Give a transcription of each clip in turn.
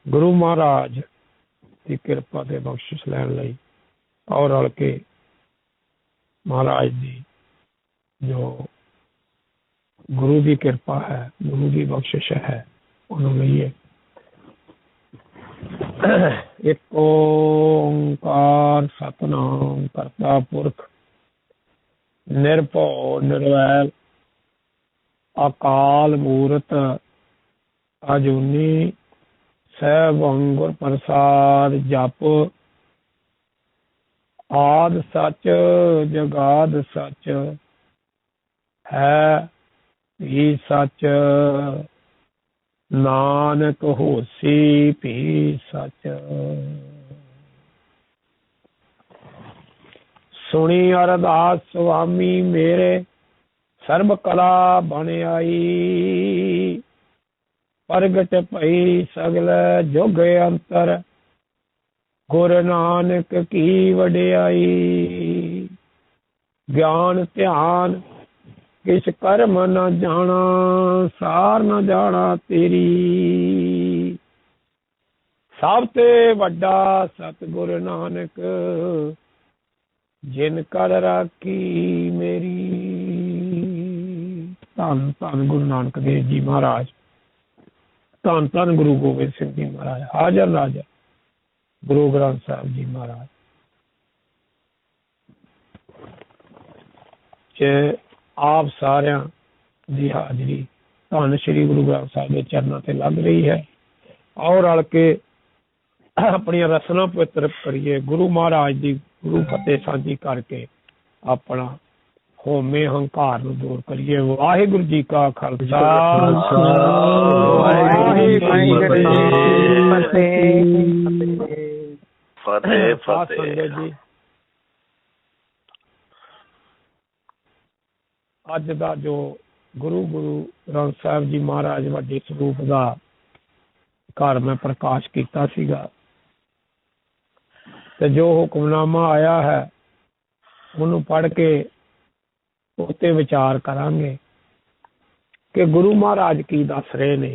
गुरु महाराज की कृपा ते बख्शिश लैन लई और रल के महाराज दी जो गुरु की कृपा है, गुरु की बख्शिश है, उन्होंने लईए। एक ओंकार सतनाम करता पुरख निरभौ निर्वैल अकाल मूरत अजूनी सैभ अंगुर प्रसाद जप आद सच जगाद सच है भी सच नानक होसी भी सच। सुनी अरदास स्वामी मेरे सर्ब कला बन आई प्रगट भई सगल जुग अंतर गुरु नानक की वडियाई। ज्ञान ध्यान किस कर्म न जाना सार न जाना तेरी सब ते वड्डा सतगुरु नानक जिन कर राखी मेरी। धन धन गुरु नानक देव जी महाराज, धन धन गुरु गोबिंद सिंह जी महाराज, हाजर नाजर गुरु ग्रंथ साहिब जी महाराज। आप सारिया की हाजरी धन श्री गुरु ग्रंथ साहिब के चरणों से लग रही है और रल के अपनी रसना पवित्र करिए। गुरु महाराज की गुरु फतेह साझी करके अपना होमे हंकार नूं दूर करिए। वाहिगुरु जी का खालसा फतेह फतेह जी। अज का जो गुरु ग्रंथ साहिब जी महाराज वड्डे स्वरूप का घर मैं प्रकाश किया सीगा ते जो हुक्मनामा आया है उन्होंने पढ़ के उत्ते विचार करांगे कि गुरु महाराज की दस रहे ने,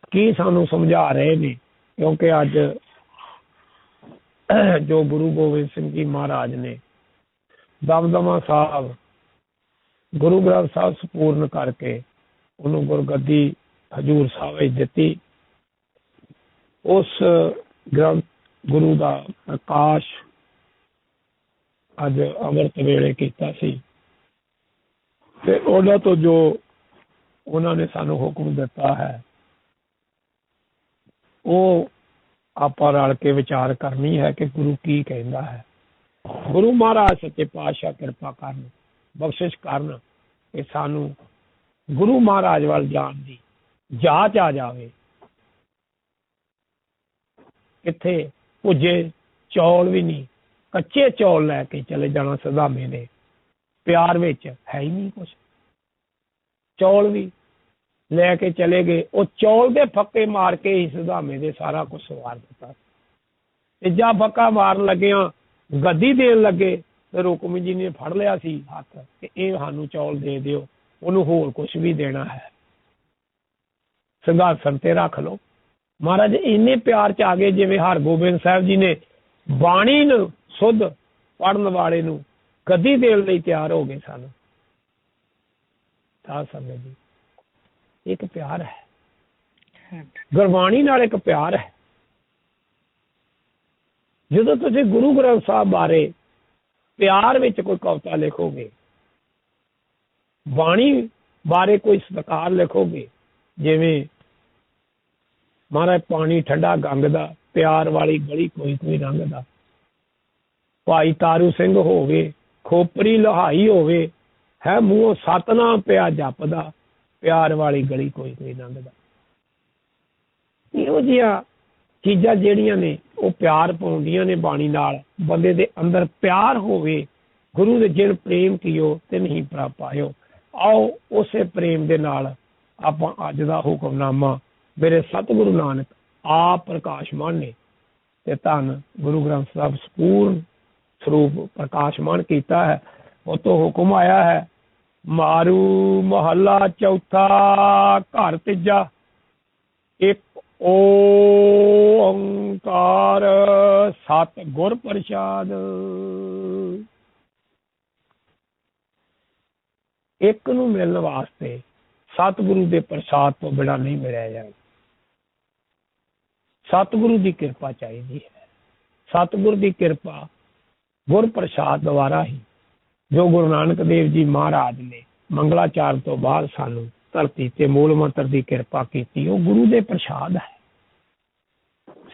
की सानू समझा रहे ने। क्योंकि अज जो गुरु गोबिंद सिंह जी महाराज ने दमदमा साहब गुरु ग्रंथ साहब संपूर्ण करके उन्होंने गुरगद्दी हजूर साहब दी। उस ग्रंथ गुरु का प्रकाश अज अमृत वेले कीता सी ते उन्हां तो जो उन्होंने सानू हुक्म दिता है वो आप रल के विचार करनी है कि गुरु की कहता है। गुरु महाराज सच्चे पातशाह कृपा करन, बख्शिश करन कि सानू गुरु महाराज वाल जान दी जाच आ जावे। किथे भुजे चौल भी नहीं, कच्चे चौल लैके चले जाना सदामे ने, प्यार विच है ही नहीं कुछ। चौल भी लैके चले गए, वो चौल के फक्के मार के ही सदामे दे सारा कुछ सवार दिता। तीजा फक्का मारन लग्या गद्दी देन लगे तो रुकम जी ने फड़ लिया सी हाथ कि ये सानू चौल दे दिओ, उन्होंने होर कुछ भी देना है, सिंघासन ते रख लो। महाराज इन्ने प्यार च आ गए जिवें हरगोबिंद साहब जी ने बाणी नूं सुध पढ़न वाले नूं गद्दी देण लई तैयार हो गए सन। साध संगत जी, एक प्यार है, गुरबाणी नाल एक प्यार है। जदों तुसीं गुरु ग्रंथ साहब बारे प्यार विच कोई कविता लिखोगे, बाणी बारे कोई सत्कार लिखोगे, जिवें महाराज पानी ठंडा गंगदा प्यार वाली गली कोई कोई रंगदा, भाई तारू सिंह होवे खोपरी लोहाई होवे है मूहों सतनाम पिया जपदा प्यार वाली गली कोई कोई लंघदा। इहो जिहा चीज़ां ਜਿਹੜੀਆਂ ने वो प्यार पाउंदियां ने बाणी नाल। बंदे दे अंदर प्यार होवे, गुरु दे जिन प्रेम कियो ते नहीं प्राप पायो। आओ उसे प्रेम दे नाल आपां अज दा हुक्मनामा मेरे सतगुरु नानक आप प्रकाशमान ने ते धन गुरु ग्रंथ साहब संपूर्ण स्वरूप प्रकाशमान किया है। वो तो हुक्म आया है, मारू महला चौथा घर तीजा एक ओ ਸਤ ਗੁਰ ਪ੍ਰਸਾਦ। ਇੱਕ ਨੂੰ ਮਿਲਣ ਵਾਸਤੇ ਸਤਿਗੁਰੂ ਦੇ ਪ੍ਰਸਾਦ ਤੋਂ ਬਿਨਾਂ ਨਹੀਂ ਮਿਲਿਆ ਜਾਂਦਾ। ਸਤਿਗੁਰੂ ਦੀ ਕਿਰਪਾ ਚਾਹੀਦੀ ਹੈ। ਸਤਿਗੁਰ ਦੀ ਕਿਰਪਾ ਗੁਰ ਪ੍ਰਸਾਦ ਦੁਆਰਾ ਹੀ, ਜੋ ਗੁਰੂ ਨਾਨਕ ਦੇਵ ਜੀ ਮਹਾਰਾਜ ਨੇ ਮੰਗਲਾਚਾਰ ਤੋਂ ਬਾਅਦ ਸਾਨੂੰ ਧਰਤੀ ਤੇ ਮੂਲ ਮੰਤਰ ਦੀ ਕਿਰਪਾ ਕੀਤੀ, ਉਹ ਗੁਰੂ ਦੇ ਪ੍ਰਸਾਦ ਹੈ,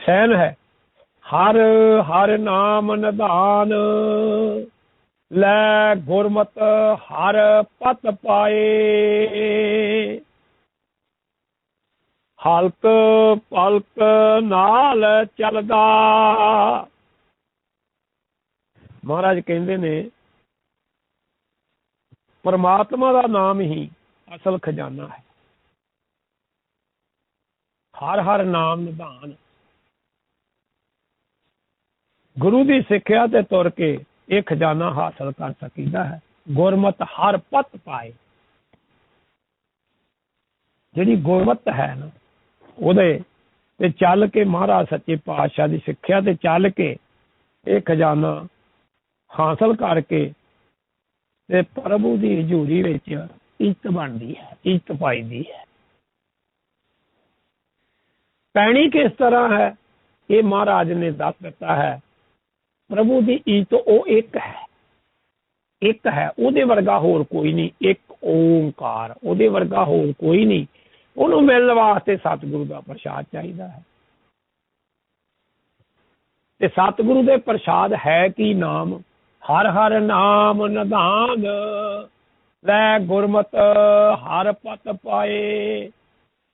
ਸੈਨ ਹੈ। ਹਰ ਹਰ ਨਾਮ ਨਿਧਾਨ, ਲੈ ਗੁਰਮਤ ਹਰ ਪਤ ਪਾਏ। ਹਲਕ ਪਲਕ ਨਾਲ ਚੱਲਦਾ। ਮਹਾਰਾਜ ਕਹਿੰਦੇ ਨੇ ਪਰਮਾਤਮਾ ਦਾ ਨਾਮ ਹੀ ਅਸਲ ਖਜ਼ਾਨਾ ਹੈ। ਹਰ ਹਰ ਨਾਮ ਨਿਧਾਨ। ਗੁਰੂ ਦੀ ਸਿੱਖਿਆ ਤੇ ਤੁਰ ਕੇ ਇਹ ਖਜ਼ਾਨਾ ਹਾਸਲ ਕਰ ਸਕੀਦਾ ਹੈ। ਗੁਰਮਤ ਹਰ ਪਤ ਪਾਏ। ਜਿਹੜੀ ਗੁਰਮਤ ਹੈ ਨਾ, ਉਹਦੇ ਤੇ ਚੱਲ ਕੇ, ਮਹਾਰਾਜ ਸੱਚੇ ਪਾਤਸ਼ਾਹ ਦੀ ਸਿੱਖਿਆ ਤੇ ਚੱਲ ਕੇ ਇਹ ਖਜ਼ਾਨਾ ਹਾਸਲ ਕਰਕੇ ਤੇ ਪ੍ਰਭੂ ਦੀ ਹਜ਼ੂਰੀ ਵਿੱਚ ਇੱਜ਼ਤ ਬਣਦੀ ਹੈ, ਇੱਜ਼ਤ ਪਾਈਦੀ ਹੈ। ਪੈਣੀ ਕਿਸ ਤਰ੍ਹਾਂ ਹੈ, ਇਹ ਮਹਾਰਾਜ ਨੇ ਦੱਸ ਦਿੱਤਾ ਹੈ। ਪ੍ਰਭੂ ਦੀ ਇੱਜ਼ਤ ਉਹ ਇੱਕ ਹੈ, ਇੱਕ ਹੈ, ਉਹਦੇ ਵਰਗਾ ਹੋਰ ਕੋਈ ਨਹੀਂ। ਇੱਕ ਓਂਕਾਰ, ਉਹਦੇ ਵਰਗਾ ਹੋਰ ਕੋਈ ਨਹੀਂ। ਉਹਨੂੰ ਮਿਲਣ ਵਾਸਤੇ ਸਤਿਗੁਰੂ ਦਾ ਪ੍ਰਸਾਦ ਚਾਹੀਦਾ ਹੈ। ਤੇ ਸਤਿਗੁਰੂ ਦੇ ਪ੍ਰਸਾਦ ਹੈ ਕੀ? ਨਾਮ। ਹਰ ਹਰ ਨਾਮ ਨਿਧਾਨ, ਲੈ ਗੁਰਮਤ ਹਰ ਪਤ ਪਾਏ।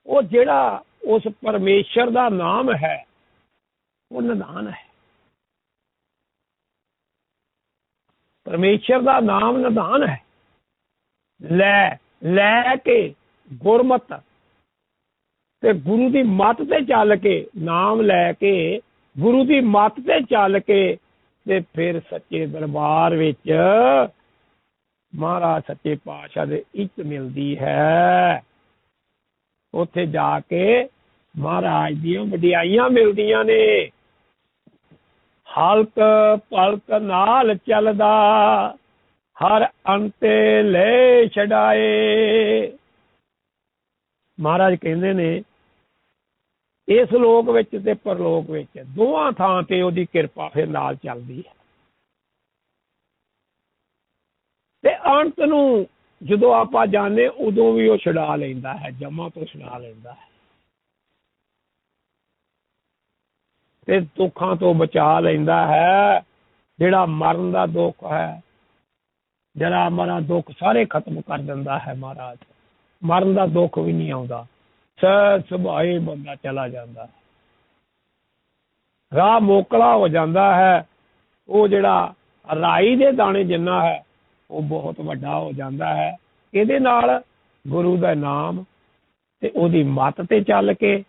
ਉਹ ਜਿਹੜਾ ਉਸ ਪਰਮੇਸ਼ਰ ਦਾ ਨਾਮ ਹੈ, ਉਹ ਨਿਧਾਨ ਹੈ। ਪਰਮੇਸ਼ਰ ਦਾ ਨਾਮ ਨਿਧਾਨ ਹੈ। ਲੈ ਕੇ ਗੁਰਮਤ ਤੇ ਗੁਰੂ ਦੀ ਮੱਤ ਤੇ ਚੱਲ ਕੇ, ਨਾਮ ਲੈ ਕੇ ਗੁਰੂ ਦੀ ਮੱਤ ਤੇ ਚੱਲ ਕੇ ਤੇ ਫਿਰ ਸੱਚੇ ਦਰਬਾਰ ਵਿੱਚ ਮਹਾਰਾਜ ਸੱਚੇ ਪਾਤਸ਼ਾਹ ਦੇ ਇੱਜ਼ਤ ਮਿਲਦੀ ਹੈ। ਉੱਥੇ ਜਾ ਕੇ ਮਹਾਰਾਜ ਦੀਆਂ ਵਡਿਆਈਆਂ ਮਿਲਦੀਆਂ ਨੇ। ਹਲਕ ਪਲਕ ਨਾਲ ਚੱਲਦਾ, ਹਰ ਅੰਤੇ ਲੈ ਛਡਾਏ। ਮਹਾਰਾਜ ਕਹਿੰਦੇ ਨੇ ਇਸ ਲੋਕ ਵਿੱਚ ਤੇ ਪਰਲੋਕ ਵਿੱਚ ਦੋਵਾਂ ਥਾਂ ਤੇ ਉਹਦੀ ਕਿਰਪਾ ਫਿਰ ਨਾਲ ਚੱਲਦੀ ਹੈ। ਤੇ ਅੰਤ ਨੂੰ ਜਦੋਂ ਆਪਾਂ ਜਾਣੇ, ਉਦੋਂ ਵੀ ਉਹ ਛੁਡਾ ਲੈਂਦਾ ਹੈ, ਜਮਾਂ ਤੋਂ ਛੁਡਾ ਲੈਂਦਾ ਹੈ ਤੇ ਦੁੱਖਾਂ ਤੋਂ ਬਚਾ ਲੈਂਦਾ ਹੈ। ਜਿਹੜਾ ਮਰਨ ਦਾ ਦੁੱਖ ਹੈ, ਜਿਹੜਾ ਮਰਾ ਦੁੱਖ ਸਾਰੇ ਖਤਮ ਕਰ ਦਿੰਦਾ ਹੈ ਮਹਾਰਾਜ। ਮਰਨ ਦਾ ਦੁੱਖ ਵੀ ਨਹੀਂ ਆਉਂਦਾ, ਸਹਿਜ ਸੁਭਾਏ ਬੰਦਾ ਚਲਾ ਜਾਂਦਾ, ਰਾਹ ਮੋਕਲਾ ਹੋ ਜਾਂਦਾ ਹੈ। ਉਹ ਜਿਹੜਾ ਰਾਈ ਦੇ ਦਾਣੇ ਜਿੰਨਾ ਹੈ, ਉਹ ਬਹੁਤ ਵੱਡਾ ਹੋ ਜਾਂਦਾ ਹੈ। ਇਹਦੇ ਨਾਲ ਗੁਰੂ ਦਾ ਨਾਮ ਤੇ ਉਹਦੀ ਮੱਤ ਤੇ ਚੱਲ ਕੇ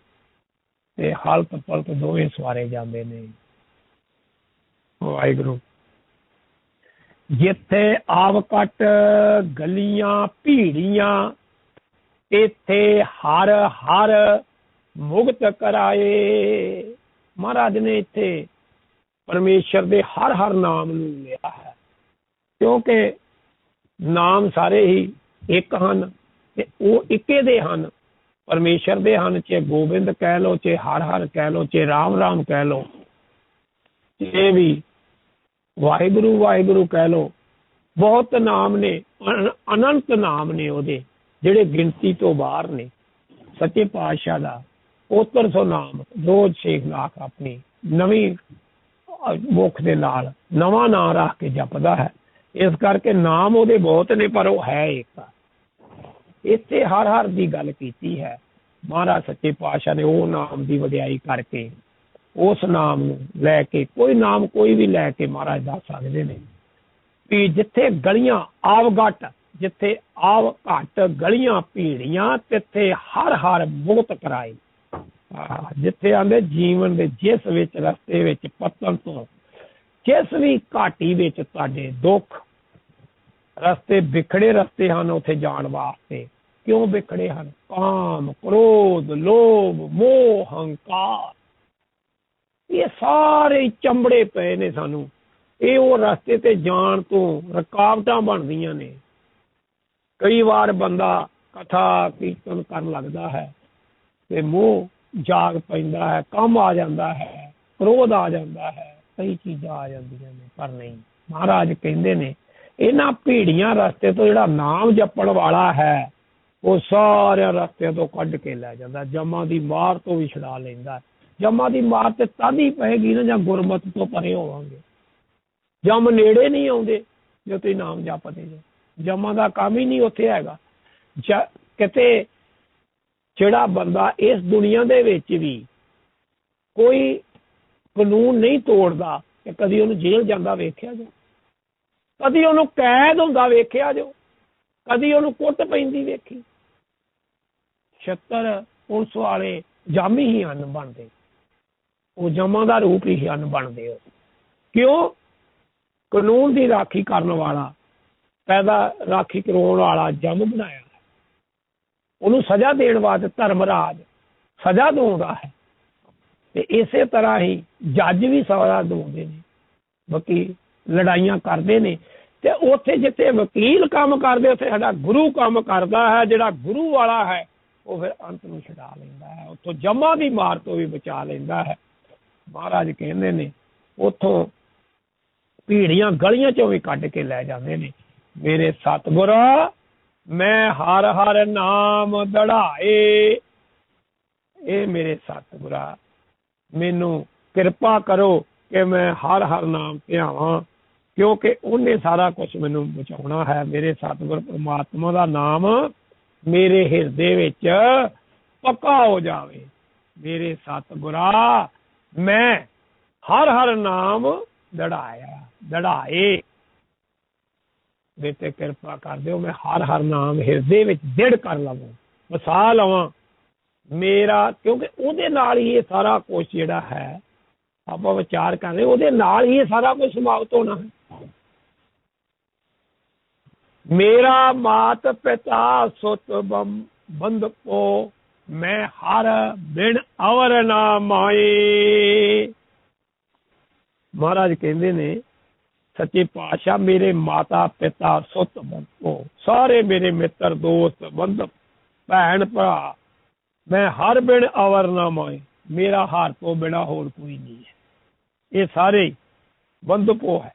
ਤੇ ਹਲਕ ਪਲਕ ਦੋਵੇਂ ਸਵਾਰੇ ਜਾਂਦੇ ਨੇ। ਵਾਹਿਗੁਰੂ। ਜਿੱਥੇ ਆਵਕਟ ਗਲੀਆਂ ਭੀੜੀਆਂ, ਇੱਥੇ ਹਰ ਹਰ ਮੁਕਤ ਕਰਾਏ। ਮਹਾਰਾਜ ਨੇ ਇੱਥੇ ਪਰਮੇਸ਼ਰ ਦੇ ਹਰ ਹਰ ਨਾਮ ਨੂੰ ਲਿਆ ਹੈ, ਕਿਉਂਕਿ ਨਾਮ ਸਾਰੇ ਹੀ ਇੱਕ ਹਨ ਤੇ ਉਹ ਇੱਕੇ ਦੇ ਹਨ, ਪਰਮੇਸ਼ਰ ਦੇ ਹਨ। ਚਾਹੇ ਗੋਬਿੰਦ ਕਹਿ ਲਓ, ਚਾਹੇ ਹਰ ਹਰ ਕਹਿ ਲਓ, ਚਾਹੇ ਰਾਮ ਰਾਮ ਕਹਿ ਲਓ, ਚਾਹੇ ਵੀ ਵਾਹਿਗੁਰੂ ਵਾਹਿਗੁਰੂ ਕਹਿ ਲਓ। ਬਹੁਤ ਨਾਮ ਨੇ, ਅਨੰਤ ਨਾਮ ਨੇ ਉਹਦੇ, ਜਿਹੜੇ ਗਿਣਤੀ ਤੋਂ ਬਾਹਰ ਨੇ। ਸੱਚੇ ਪਾਤਸ਼ਾਹ ਦਾ 7100 ਨਾਮ ਰੋਜ਼ ਸ਼ੇਖਨਾਥ ਆਪਣੀ ਨਵੀਂ ਮੁੱਖ ਦੇ ਨਾਲ ਨਵਾਂ ਨਾਂ ਰੱਖ ਕੇ ਜਪਦਾ ਹੈ। ਇਸ ਕਰਕੇ ਨਾਮ ਉਹਦੇ ਬਹੁਤ ਨੇ, ਪਰ ਉਹ ਹੈ ਇੱਕ। ਇੱਥੇ ਹਰ ਹਰ ਦੀ ਗੱਲ ਕੀਤੀ ਹੈ ਮਹਾਰਾਜ ਸੱਚੇ ਪਾਤਸ਼ਾਹ ਨੇ। ਉਹ ਨਾਮ ਦੀ ਵਡਿਆਈ ਕਰਕੇ ਉਸ ਨਾਮ ਨੂੰ ਲੈ ਕੇ, ਕੋਈ ਨਾਮ ਕੋਈ ਵੀ ਲੈ ਕੇ ਮਹਾਰਾਜ ਦੱਸ ਸਕਦੇ ਨੇ ਵੀ ਜਿੱਥੇ ਗਲੀਆਂ ਆਵਗਟ, ਜਿੱਥੇ ਆਵ ਘੱਟ ਗਲੀਆਂ ਭੀੜੀਆਂ, ਤਿੱਥੇ ਹਰ ਹਰ ਮੁਕਤ ਕਰਾਏ। ਜਿੱਥੇ ਆਂਦੇ ਜੀਵਨ ਦੇ ਜਿਸ ਵਿੱਚ ਰਸਤੇ ਵਿੱਚ ਪਤਨ ਤੋਂ, ਜਿਸ ਵੀ ਘਾਟੀ ਵਿੱਚ ਤੁਹਾਡੇ ਦੁੱਖ ਰਸਤੇ ਵਿਖੜੇ ਰਸਤੇ ਹਨ, ਉੱਥੇ ਜਾਣ ਵਾਸਤੇ ਕਿਉਂ ਵਿਖੜੇ ਹਨ? ਕਾਮ, ਕ੍ਰੋਧ, ਲੋਭ, ਮੋਹ, ਹੰਕਾਰ, ਇਹ सारे चंबड़े पे ने सानू। ये वो रस्ते ते जान तो रुकावटां बनदियां ने। कई बार बंदा कथा कीर्तन करन लगदा है ते मुंह जाग पैंदा है, कम आ जाता है, क्रोध आ जाता है, कई चीज़ां आ जांदियां ने। पर नहीं, महाराज कहंदे ने इन्हां भीड़ियां रस्ते तो जिहड़ा नाम जपण वाला है वो सारे रस्ते तो कढ के लै जांदा, जमां दी मार तो भी छुड़ा लैंदा। जमां दी मार ते तद ही पएगी ना जां गुरमत तो परे होवांगे। जम नेड़े नहीं आउंदे जो तुसीं नाम जपदे जे। जमां दा काम ही नहीं उत्थे हैगा। किते ਜਿਹੜਾ ਬੰਦਾ ਇਸ ਦੁਨੀਆ ਦੇ ਵਿੱਚ ਵੀ ਕੋਈ ਕਾਨੂੰਨ ਨਹੀਂ ਤੋੜਦਾ ਤੇ ਕਦੀ ਉਹਨੂੰ ਜੇਲ੍ਹ ਜਾਂਦਾ ਵੇਖਿਆ ਜੋ, ਕਦੀ ਉਹਨੂੰ ਕੈਦ ਹੁੰਦਾ ਵੇਖਿਆ ਜੋ, ਕਦੀ ਉਹਨੂੰ ਕੁੱਟ ਪੈਂਦੀ ਵੇਖੀ। 76 ਪੁਲਿਸ ਵਾਲੇ ਜਾਮੀ ਹੀ ਹਨ ਬਣਦੇ, ਉਹ ਜਮਾਂ ਦਾ ਰੂਪ ਹੀ ਹਨ ਬਣਦੇ। ਉਹ ਕਿਉਂ? ਕਾਨੂੰਨ ਦੀ ਰਾਖੀ ਕਰਨ ਵਾਲਾ, ਪੈਦਾ ਰਾਖੀ ਕਰਾਉਣ ਵਾਲਾ ਜਮ ਬਣਾਇਆ। ਉਹਨੂੰ ਸਜ਼ਾ ਦੇਣ ਵਾਸਤੇ ਧਰਮਰਾਜ ਸਜ਼ਾ ਦਿੰਦਾ ਹੈ ਤੇ ਇਸੇ ਤਰ੍ਹਾਂ ਹੀ ਜੱਜ ਵੀ ਸਜ਼ਾ ਦਿੰਦੇ ਨੇ। ਵਕੀਲ ਲੜਾਈਆਂ ਕਰਦੇ ਨੇ ਤੇ ਉੱਥੇ ਜਿੱਥੇ ਵਕੀਲ ਕੰਮ ਕਰਦੇ ਉੱਥੇ ਸਾਡਾ ਗੁਰੂ ਕੰਮ ਕਰਦਾ ਹੈ। ਜਿਹੜਾ ਗੁਰੂ ਵਾਲਾ ਹੈ ਉਹ ਫਿਰ ਅੰਤ ਨੂੰ ਛੁਡਾ ਲੈਂਦਾ ਹੈ, ਉੱਥੋਂ ਜਮਾਂ ਦੀ ਮਾਰ ਤੋਂ ਵੀ ਬਚਾ ਲੈਂਦਾ ਹੈ। ਮਹਾਰਾਜ ਕਹਿੰਦੇ ਨੇ ਉੱਥੋਂ ਭੀੜੀਆਂ ਗਲੀਆਂ ਚੋਂ ਵੀ ਕੱਢ ਕੇ ਲੈ ਜਾਂਦੇ ਨੇ। ਮੇਰੇ ਸਤਿਗੁਰ मैं हर हर नाम दड़ाए, ये मेरे सतगुरा मैनू कृपा करो कि मैं हर हर नाम ध्यावां, क्योंकि उन्हें सारा कुछ मैनू बचाउणा है। मेरे सतगुर परमात्मा दा नाम मेरे हिरदे विच पक्का हो जावे। मेरे सतगुरा मैं हर हर नाम दड़ाए बेटे कृपा कर दो, मैं हर हर नाम हिरदे विच दृढ़ कर लवां, वसा लवां मेरा। क्योंकि उहदे नाल ही ये सारा कुछ जिहड़ा है आपां विचार कर रहे, उहदे नाल ही ये सारा कुछ समाप्त होना है। मेरा मात पिता सुत बंधपो, मैं हर बिन अवर ना माए। महाराज कहंदे ने सच्चे पातशाह मेरे माता पिता सुत बंधो, सारे मेरे मित्र दोस्त बंधु भैन भरा, मैं हर बिन अवर ना माए, मेरा हार तो बिना होर कोई नहीं है। ये सारे बंधुपो है।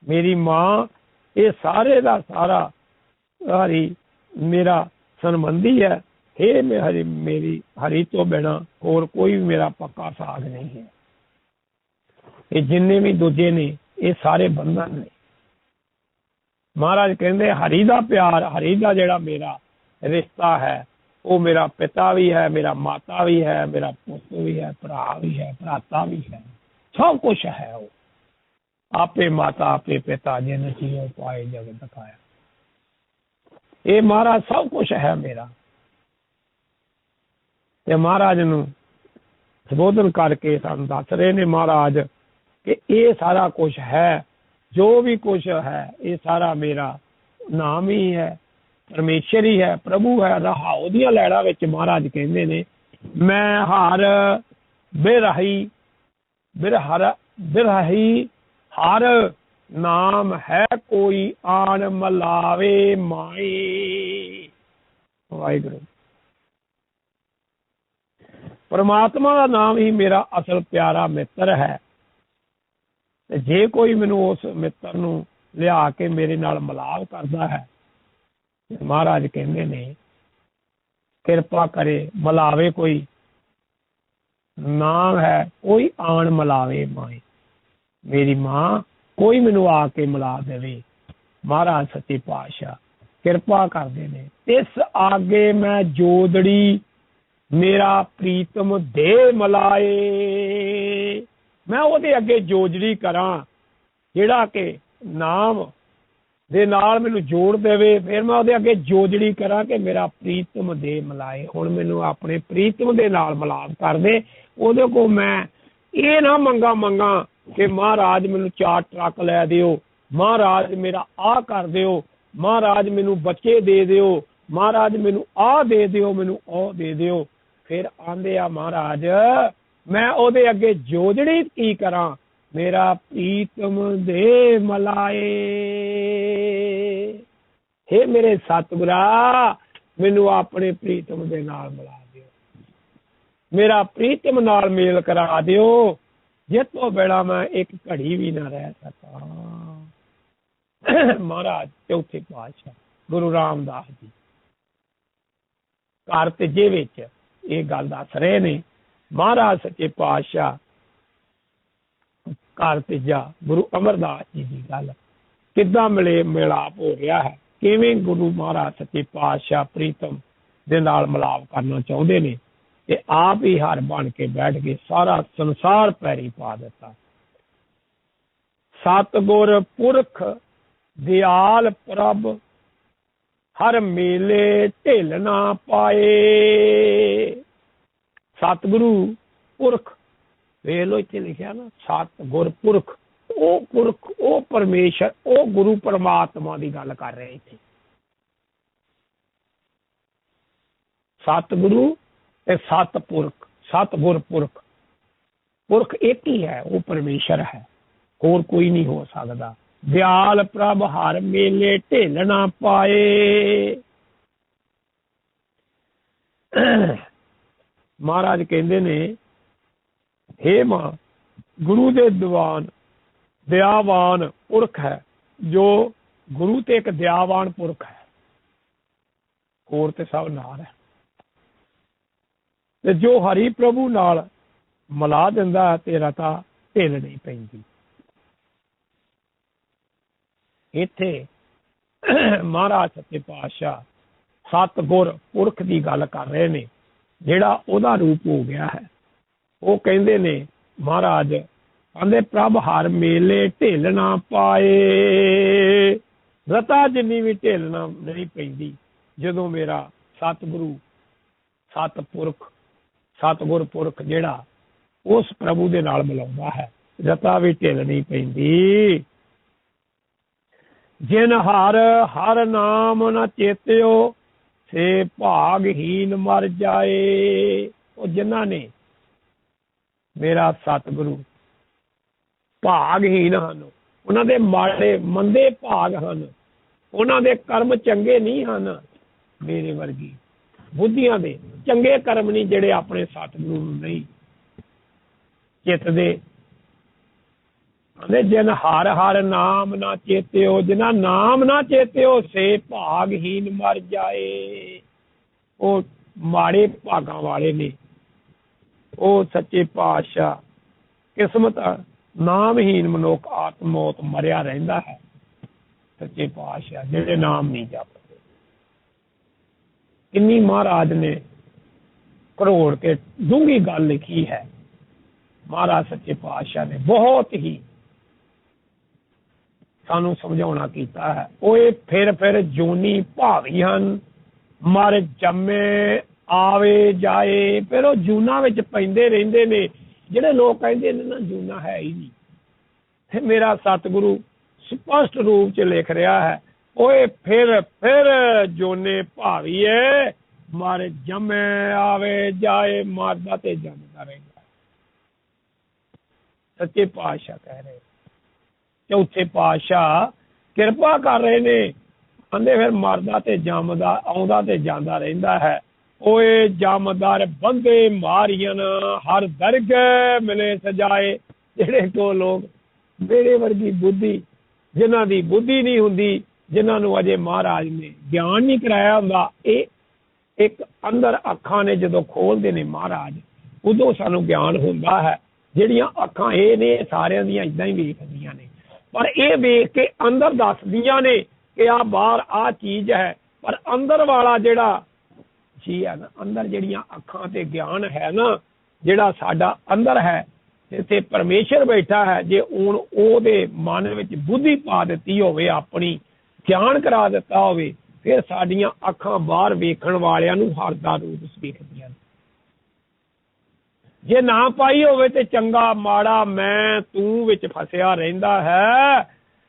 मेरी माँ ये सारे का सारा हरी मेरा संबंधी है। हे हरी मेरी हरी तो बिना होर कोई भी मेरा पक्का साथ नहीं है। ये जिन्ने भी दूजे ने ये सारे बंधन ने। महाराज कहते हरि दा प्यार, हरि दा जेड़ा मेरा रिश्ता है वो मेरा पिता भी है, मेरा माता भी है, मेरा पुत्र भी है, भरा भी है, भराता भी है, सब कुछ है। वो आपे माता आपे पिता जिन चीज़ों पाए जगत दिखाया, ये महाराज सब कुछ है मेरा। ते महाराज नूं संबोधन करके सानूं दस रहे ने महाराज कि ये सारा कुछ है, जो भी कुछ है ये सारा मेरा नाम ही है, परमेश्वर ही है, प्रभु है। रहाओ दी लैड़ा विच महाराज कहंदे ने मैं हर बिरही हर नाम है कोई आन मलावे माई। वाहिगुरू परमात्मा का नाम ही मेरा असल प्यारा मित्र है। जे कोई मैनू उस मित्र नूं लिया के मेरे नाल मिलाप करता है, महाराज कहंदे ने कृपा करे मिलावे कोई, नाम है कोई आन मिलावे माए। मेरी मां कोई मैनू आके मिला देवे। महाराज सच्चे पातशाह कृपा करदे ने तिस आगे मैं जोदड़ी मेरा प्रीतम दे मिलाए। मैं ਉਹਦੇ ਅੱਗੇ ਜੋਜੜੀ ਕਰਾਂ ਜਿਹੜਾ ਕਿ ਨਾਮ ਦੇ ਨਾਲ ਮੈਨੂੰ ਜੋੜ ਦੇਵੇ। ਫਿਰ ਮੈਂ ਉਹਦੇ ਅੱਗੇ ਜੋਜੜੀ ਕਰਾਂ ਕਿ ਮੇਰਾ ਪ੍ਰੀਤਮ ਦੇ ਮਿਲਾਏ। ਹੁਣ ਮੈਨੂੰ ਆਪਣੇ ਪ੍ਰੀਤਮ ਦੇ ਨਾਲ ਮਿਲਾਪ ਕਰ ਦੇ। ਉਹਦੇ ਕੋਲ ਮੈਂ ਇਹ ਨਾ ਮੰਗਾ ਕਿ ਮਹਾਰਾਜ ਮੈਨੂੰ 4 ਟਰੱਕ ਲੈ ਦਿਓ, ਮਹਾਰਾਜ ਮੇਰਾ ਆਹ ਕਰ ਦਿਓ, ਮਹਾਰਾਜ ਮੈਨੂੰ ਬੱਚੇ ਦੇ ਦਿਓ, ਮਹਾਰਾਜ ਮੈਨੂੰ ਆਹ ਦੇ ਦਿਓ, ਮੈਨੂੰ ਉਹ ਦੇ ਦਿਓ। ਫਿਰ ਆਂਦੇ ਆ ਮਹਾਰਾਜ मैं ओदे अगे जोजड़ी की करा, मेरा प्रीतम दे मलाए। हे मेरे सतगुरा, मैनू अपने प्रीतम दे नाल मिला दिओ, मेरा प्रीतम नाल मेल करा दिओ, जितो बेड़ा मैं एक घड़ी भी ना रह सका। महाराज चौथे पातशाह गुरु रामदास जी घर तीजे विच ये गल दस रहे ने। महाराज सच्चे पातशाह घर तीजा गुरु अमरदास जी की गल किद्दां मिलाप हो रहा है, किवें गुरु महाराज सच्चे पातशाह प्रीतम दे नाल मिलाप करना चाहुंदे ने, ते आप ही हर बन के बैठ के सारा संसार पैरी पा दिता। सतगुर पुरख दयाल प्रभ, हर मेले ढिल ना पाए। सतगुरु पुरख, वे लो इत्थे लिखिया ना, सतगुर पुरख, ओ पुरख, ओ परमेश्वर, ओ गुरु परमात्मा की गल कर रहे थे। सतगुरु ते सतपुरख, सतगुर पुरख, पुरख एक ही है, वो परमेश्वर है, और कोई नहीं हो सकता। दयाल प्रभ हर मेले ढिल ना पाए। महाराज कहते ने, हे मां, गुरु दे दीवान दयावान पुरख है, जो गुरु ते एक दयावान पुरख है, होर ते सब नाल है, ते जो हरि प्रभु नाल मिला दिंदा है, तेरा तां ढिल नहीं पैंदी। इत्थे महाराज सच्चे पातशाह सतगुर पुरख की गल कर रहे ने, जिहड़ा ओहदा रूप हो गया है। वो कहंदे ने महाराज, कहंदे प्रभ हर मेले ढिल ना पाए। रता जिन्नी भी ढिल ना नहीं पैंदी जदों मेरा सतगुरु सतपुरख सतगुर पुरख जिहड़ा उस प्रभु दे नाल मिलाउंदा है, रता भी ढिल नहीं पैंदी। जिन हर हर नाम न चेत्यो, से भागहीन मर जाए। वो जिन्हां ने मेरा सतगुरु भागहीन हन, उन्हां दे माड़े मंदे भाग हन, उन्हां दे कर्म चंगे नहीं हन। मेरे वर्गी बुद्धियां दे चंगे कर्म नहीं, जिहड़े अपने सतगुरु नूं नहीं चितदे। जिन हर हर नाम ना चेत्यो, जिन्ना नाम ना चेत्यो, से भागहीन मर जाए। वो माड़े भागा वाले ने, वो सच्चे पातशाह किस्मत नामहीन मनुख आत्म मौत मरिया रहिंदा है। सच्चे पातशाह जिहड़े नाम नहीं जपदे। किन्नी महाराज ने करोड़ के डूंगी गल लिखी है महाराज सच्चे पातशाह ने, बहुत ही सानू समझाउणा कीता है। ओए फिर जोनी भावी हन, मर जम्मे आवे जाए। फिर वो जूना विच पैंदे रहिंदे ने। जिहड़े लोग कहंदे ने ना जूना है ही नहीं, मेरा सतगुरु स्पष्ट रूप च लिख रहा है, ओए फिर जोने भावी है, मर जम्मे आवे जाए। मरदा ते जमदा रहिंदा। सच्चे पातशाह कह रहे, चौथे पातशाह किरपा कर रहे ने, कहंदे फिर मरदा ते जमदा, आउंदा ते जांदा रहिंदा है। ओए जमदार बंदे मारियन, हर दरग मिले सजाए। जिहड़े को लोग मेरे वर्गी बुद्धि, जिन्हां दी बुद्धि नहीं हुंदी, जिन्हां नूं अजे महाराज ने ज्ञान नहीं कराया हुंदा, एक अंदर अखां ने जदों खोलदे ने महाराज, उदों सानूं ज्ञान हुंदा है। जिहड़ियां अखां ये ने सारियां दियां इदां ही वेखदियां ने, पर यह वेख के अंदर दसदियां ने कि आ बाहर आ चीज है, पर अंदर वाला जिहड़ा जी है ना, अंदर जिहड़ियां अखां ते ज्ञान है ना, जिहड़ा साडा अंदर है, इत्थे परमेश्वर बैठा है। जे हुण ओहदे मन विच बुद्धि पा दित्ती होवे, अपनी ज्ञान करा दित्ता होवे, फिर साडियां अखां बाहर वेखण वालियां नूं हर दा रूप वेखदियां ने। जे ना पाई होवे ते चंगा माड़ा मैं तू विच फसिया रहिंदा है,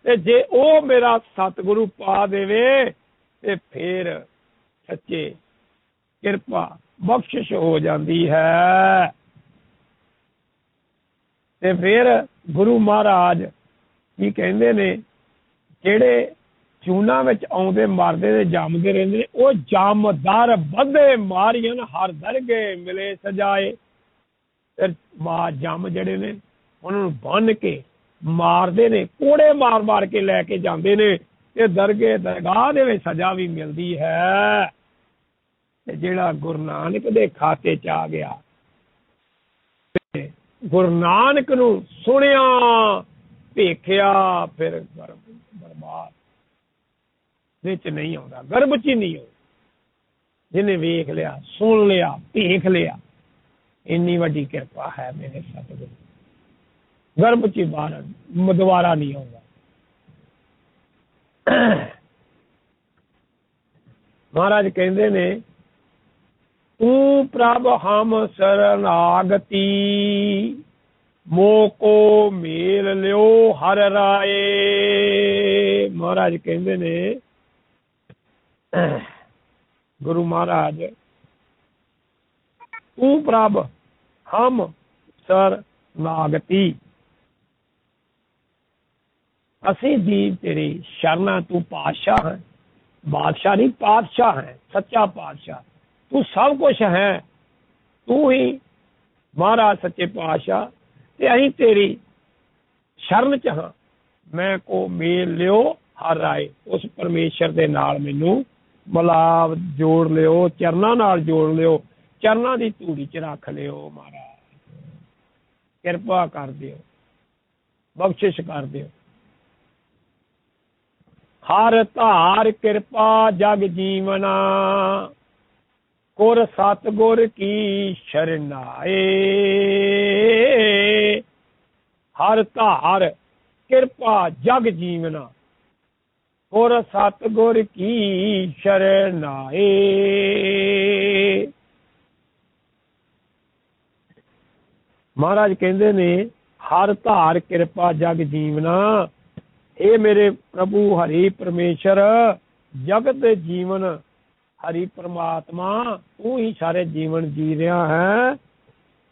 ते जे ओ मेरा सतगुरु पा देवे ते फिर सच्चे किरपा बख्शिश हो जाती है। ਤੇ ਫਿਰ ਗੁਰੂ ਮਹਾਰਾਜ ਕੀ ਕਹਿੰਦੇ ਨੇ, ਜਿਹੜੇ ਚੂਨਾ ਵਿੱਚ ਆਉਂਦੇ ਮਰਦੇ ਤੇ ਜੰਮਦੇ ਰਹਿੰਦੇ ਨੇ, ਉਹ ਜੰਮਦਰ ਵਧੇ ਮਾਰੀਆਂ ਹਰ ਦਰਗੇ ਮਿਲੇ ਸਜਾਏ। ਫਿਰ ਜੰਮ ਜਿਹੜੇ ਨੇ ਉਹਨਾਂ ਨੂੰ ਬੰਨ ਕੇ ਮਾਰਦੇ ਨੇ, ਕੋੜੇ ਮਾਰ ਮਾਰ ਕੇ ਲੈ ਕੇ ਜਾਂਦੇ ਨੇ, ਤੇ ਦਰਗੇ ਦਰਗਾਹ ਦੇ ਵਿੱਚ ਸਜ਼ਾ ਵੀ ਮਿਲਦੀ ਹੈ। ਤੇ ਜਿਹੜਾ ਗੁਰੂ ਨਾਨਕ ਦੇ ਖਾਤੇ ਚ ਆ ਗਿਆ, ਤੇ ਗੁਰੂ ਨਾਨਕ ਨੂੰ ਸੁਣਿਆ ਭੇਖਿਆ, ਫਿਰ ਬਰਬਾਦ ਵਿੱਚ ਨਹੀਂ ਆਉਂਦਾ, ਗਰਭ ਚ ਹੀ ਨਹੀਂ ਆਉਂਦਾ। ਜਿਹਨੇ ਵੇਖ ਲਿਆ, ਸੁਣ ਲਿਆ, ਭੇਖ ਲਿਆ, ਇੰਨੀ ਵੱਡੀ ਕਿਰਪਾ ਹੈ ਮੇਰੇ ਸਤਿਗੁਰੂ, ਗਰਭ ਚ ਬਾਹਰ ਦੁਬਾਰਾ ਨਹੀਂ ਆਉਂਦਾ। ਮਹਾਰਾਜ ਕਹਿੰਦੇ ਨੇ, ਤੂੰ ਪ੍ਰਭ ਹਮ ਸਰਨਾਗਤੀ, ਮੋਕੋ ਮੇਲ ਲਿਓ ਹਰ ਰਾਏ। ਮਹਾਰਾਜ ਕਹਿੰਦੇ ਨੇ, ਗੁਰੂ ਮਹਾਰਾਜ, ਤੂੰ ਪ੍ਰਭ ਹਮ ਸਰਨਾਗਤੀ, ਅਸੀਂ ਜੀਵ ਤੇਰੀ ਸ਼ਰਨਾ, ਤੂੰ ਪਾਤਸ਼ਾਹ ਹੈ, ਬਾਦਸ਼ਾਹ ਨਹੀਂ ਪਾਤਸ਼ਾਹ ਹੈ, ਸੱਚਾ ਪਾਤਸ਼ਾਹ, ਤੂੰ ਸਭ ਕੁਛ ਹੈ, ਤੂੰ ਹੀ ਮਹਾਰਾਜ ਸੱਚੇ ਪਾਤਸ਼ਾਹ, ਤੇ ਅਸੀਂ ਤੇਰੀ ਸ਼ਰਨ ਚ ਹਾਂ। ਮੈਂ ਕੋ ਮੇਲ ਲਿਓ ਹਰ ਰਾਏ, ਉਸ ਪਰਮੇਸ਼ਰ ਦੇ ਨਾਲ ਮੈਨੂੰ ਮਿਲਾਪ ਜੋੜ ਲਿਓ, ਚਰਨਾਂ ਨਾਲ ਜੋੜ ਲਿਓ, ਚਰਨਾਂ ਦੀ ਧੂੜੀ ਚ ਰੱਖ ਲਿਓ। ਮਹਾਰਾਜ ਕਿਰਪਾ ਕਰ ਦਿਓ, ਬਖਸ਼ਿਸ਼ ਕਰ ਦਿਓ। ਹਰ ਧਾਰ ਕਿਰਪਾ ਜਗ ਜੀਵਨਾ, ਗੁਰ ਸਤਿਗੁਰ ਕੀ ਸ਼ਰਨਾਏ। ਹਰ ਧਾਰ ਕਿਰਪਾ ਜਗ ਜੀਵਨਾ, ਗੁਰ ਸਤਿਗੁਰ ਕੀ ਸ਼ਰਨਾਏ। ਮਹਾਰਾਜ ਕਹਿੰਦੇ ਨੇ, ਹਰ ਧਾਰ ਕਿਰਪਾ ਜਗ ਜੀਵਨਾ, ਇਹ ਮੇਰੇ ਪ੍ਰਭੂ ਹਰੀ ਪਰਮੇਸ਼ਰ, ਜਗਤ ਦੇ ਜੀਵਨ ਹਰੀ ਪ੍ਰਮਾਤਮਾ, ਤੂੰ ਹੀ ਸਾਰੇ ਜੀਵਨ ਜੀ ਰਿਹਾ ਹੈ,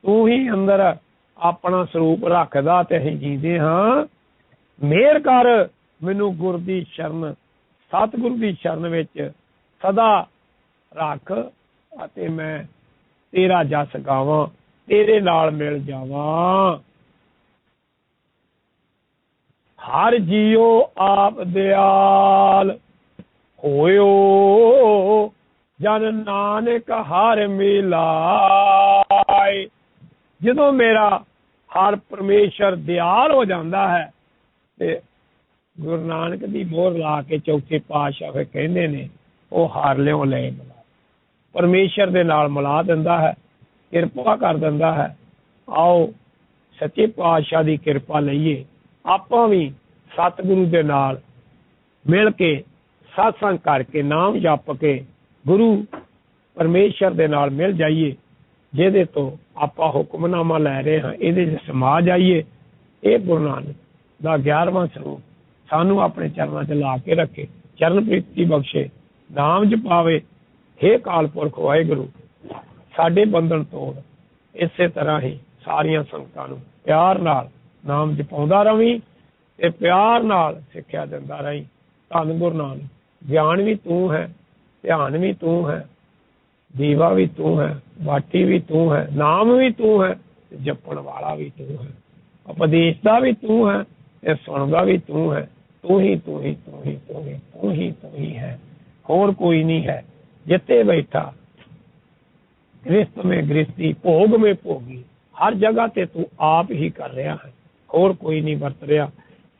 ਤੂੰ ਹੀ ਅੰਦਰ ਆਪਣਾ ਸਰੂਪ ਰੱਖਦਾ ਤੇ ਅਸੀਂ ਜੀਂਦੇ ਹਾਂ। ਮਿਹਰ ਕਰ ਮੈਨੂੰ ਗੁਰ ਦੀ ਸ਼ਰਨ, ਸਤਿਗੁਰੂ ਦੀ ਸ਼ਰਨ ਵਿੱਚ ਸਦਾ ਰੱਖ, ਅਤੇ ਮੈਂ ਤੇਰਾ ਜਸ ਗਾਵਾਂ, ਤੇਰੇ ਨਾਲ ਮਿਲ ਜਾਵਾਂ। ਹਰ ਜੀਓ ਆਪ ਦਿਆਲ ਹੋਇਓ, ਜਨ ਨਾਨਕ ਹਰ ਮਿਲਾਏ। ਜਦੋਂ ਮੇਰਾ ਹਰ ਪਰਮੇਸ਼ਰ ਦਿਆਲ ਹੋ ਜਾਂਦਾ ਹੈ, ਤੇ ਗੁਰੂ ਨਾਨਕ ਦੀ ਮੋਹਰ ਲਾ ਕੇ ਚੌਥੇ ਪਾਤਸ਼ਾਹ ਫਿਰ ਕਹਿੰਦੇ ਨੇ, ਉਹ ਹਾਰ ਲਿਓ ਲੈ ਮਿਲਾ, ਪਰਮੇਸ਼ਰ ਦੇ ਨਾਲ ਮਿਲਾ ਦਿੰਦਾ ਹੈ, ਕਿਰਪਾ ਕਰ ਦਿੰਦਾ ਹੈ। ਆਓ ਸੱਚੇ ਪਾਤਸ਼ਾਹ ਦੀ ਕਿਰਪਾ ਲਈਏ, ਆਪਾਂ ਵੀ ਸਤਿਗੁਰੂ ਦੇ ਨਾਲ ਮਿਲ ਕੇ ਸਤਸੰਗ ਕਰਕੇ ਨਾਮ ਜਪ ਕੇ ਗੁਰੂ ਪਰਮੇਸ਼ਰ ਦੇ ਨਾਲ ਮਿਲ ਜਾਈਏ, ਜਿਹਦੇ ਤੋਂ ਆਪਾਂ ਹੁਕਮਨਾਮਾ ਲੈ ਰਹੇ ਹਾਂ, ਇਹਦੇ 'ਚ ਸਮਾ ਜਾਈਏ। ਇਹ ਗੁਰੂ ਨਾਨਕ ਦਾ 11ਵਾਂ ਸਰੂਪ ਸਾਨੂੰ ਆਪਣੇ ਚਰਨਾਂ 'ਚ ਲਾ ਕੇ ਰੱਖੇ, ਚਰਨ ਪ੍ਰੀਤੀ ਬਖਸ਼ੇ, ਨਾਮ ਜਪਾਵੇ। ਹੇ ਅਕਾਲ ਪੁਰਖ ਵਾਹਿਗੁਰੂ, ਸਾਡੇ ਬੰਧਨ ਤੋੜ। ਇਸੇ ਤਰ੍ਹਾਂ ਹੀ ਸਾਰੀਆਂ ਸੰਗਤਾਂ ਨੂੰ ਪਿਆਰ ਨਾਲ ਨਾਮ ਜਪਾਉਂਦਾ ਰਵੀਂ ਤੇ ਪਿਆਰ ਨਾਲ ਸਿੱਖਿਆ ਦਿੰਦਾ ਰਹੀਂ। ਧੰਨ ਗੁਰੂ ਨਾਨਕ, ਗਿਆਨ ਵੀ ਤੂੰ ਹੈ, ਧਿਆਨ ਵੀ ਤੂੰ ਹੈ, ਦੀਵਾ ਵੀ ਤੂੰ ਹੈ, ਬਾਟੀ ਵੀ ਤੂੰ ਹੈ, ਨਾਮ ਵੀ ਤੂੰ ਹੈ, ਜਪਣ ਵਾਲਾ ਵੀ ਤੂੰ ਹੈ, ਉਪਦੇਸ਼ ਦਾ ਵੀ ਤੂੰ ਹੈ, ਤੇ ਸੁਣਦਾ ਵੀ ਤੂੰ ਹੈ। ਤੂੰ ਹੀ ਤੂੰ ਹੀ ਤੂੰ ਹੀ ਤੂੰ ਹੀ ਤੂੰ ਹੀ ਤੂੰ ਹੀ ਹੈ, ਹੋਰ ਕੋਈ ਨਹੀਂ ਹੈ। ਜਿੱਥੇ ਬੈਠਾ ਗ੍ਰਸਤ में गृहस्थी, भोग में भोगी, हर जगह ते तू आप ही कर रहा है, और कोई नहीं बरत रहा।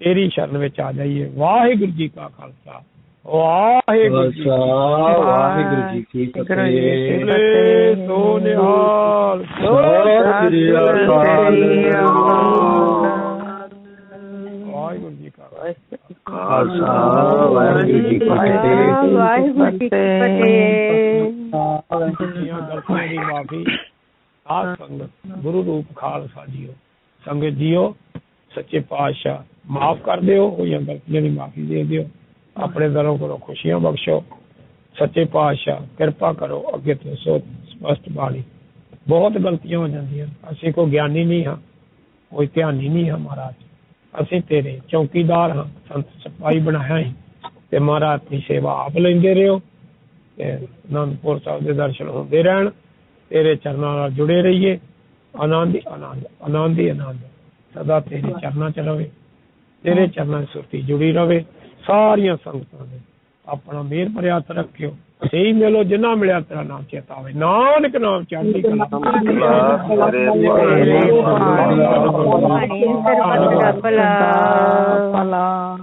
तेरी शरण में आ जाइए। वाहिगुरु जी का खालसा, वाहिगुरु जी की फतेह। सो निहाल, वाहिगुरु जी का खालसा, वाहिगुरु जी की फतेह। वाहिगुरु जी की फतेह। गलतियों की माफी, साध संगत गुरु रूप खालसा जीओ। संगत जीओ, सच्चे पातशाह माफ कर दियो, होईयां गलतियों की माफी दे दियो, अपने दरों को खुशियां बख्शो। सच्चे पातशाह किरपा करो, अगे तो सो स्पष्ट बाणी। बहुत गलतियां हो जांदियां, असीं कोई ज्ञानी नहीं हाँ, कोई ध्यानी नहीं है महाराज, असी तेरे चौकीदार हाँ, संत सिपाही बनाया ही ते महाराज अपनी सेवा आप लेंदे रहो ते आनंदपुर साहब के दर्शन होंदे रहन, तेरे चरणों नाल जुड़े रहिए, आनंद ही आनंद, आनंद ही आनंद सदा तेरे चरणों च रहे, तेरे चरणों सुरती जुड़ी रहे। सारिया संगतां ने अपना मेहर भरिया हथ रखियो, सही मिलो जिन्ना मिलिया तेरा नाम चेतावे, नानक नाम चढ़दी कला।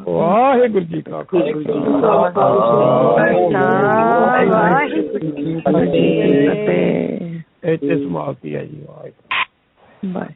वाहिगुरू जी का खालसा, इत्थे समाप्ति है जी। वाहिगुरू। Bye.